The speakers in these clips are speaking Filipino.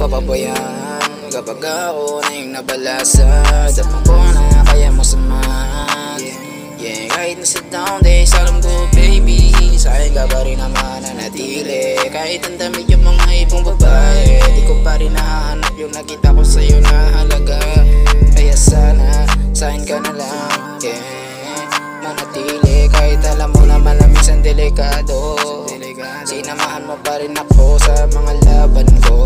mapapabayaan kapag ako na yung nabalasa. Dapat ko na kaya mo samahan. Yeah, kahit na sit down days, alam ko baby, sa'kin ka pa rin naman nanatili. Kahit ang dami yung mga ibang babae, di ko pa rin nahanap yung nakita ko sa'yo na halaga. Kaya sana, sa'kin ka na lang, yeah, manatili. Kahit alam mo naman na minsan delikado, sinamahan mo pa rin ako sa mga laban ko.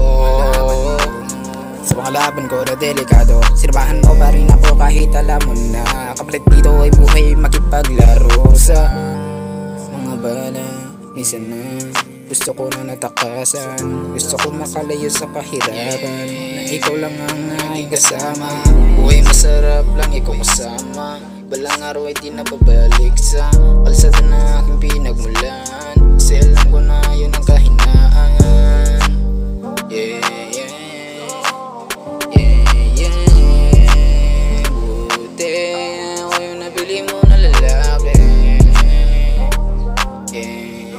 Sa mga laban ko na delikado, sinamahan mo pa rin ako kahit alam mo na kapalit dito ay buhay makipaglaro sa mga bala. Minsan na gusto ko na natakasan, gusto ko makalayo sa kahirapan, na ikaw lang ang aking kasama. Buhay masarap lang ikaw kasama, balang araw ay di na babalik sa kalsada na aking pinagmulan. Kasi alam ko na yun ang kahinaan. Yeah, yeah, yeah, yeah. Buti ako yung nabili mo na lalaki. Yeah,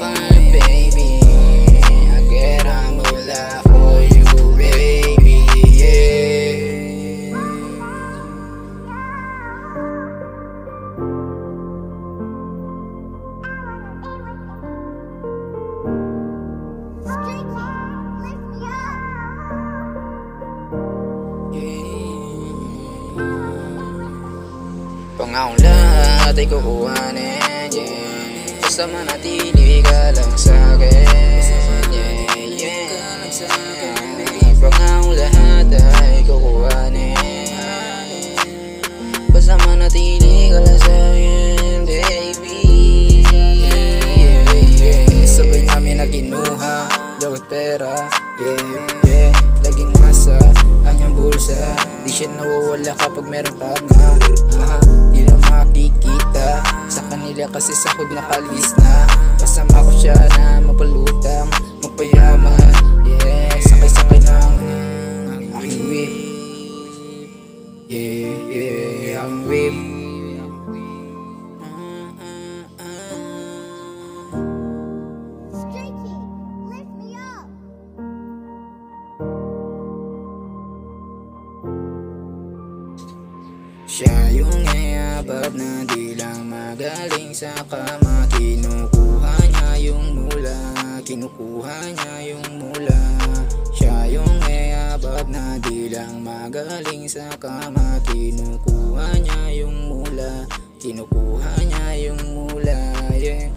fine baby, I get a mula for you baby, yeah. Pangakong lahat ay kukuhanin, yeah. Basta manatili ka lang sa'kin, yeah, yeah. Pangakong lahat ay kukuhanin, basta manatili ka lang sa'kin, baby, yeah, yeah. Sabay namin na kinuha, lawat pera, yeah, yeah. Laging masa, kanyang bulsa, di siya nawawala kapag meron ka nga. Di na makikita sa kanila kasi sahod nakalis na. Kasama ko siya na mapalutang, mapayaman, yeah. Sakay-sakay ng aking whip, yeah, yeah, ang whip. Siya yung ngayabab na di lang magaling sa kama. Kinukuha niya yung mula, kinukuha niya yung mula. Siya yung ngayabab na di lang magaling sa kama. Kinukuha niya yung mula, kinukuha niya yung mula, yeah.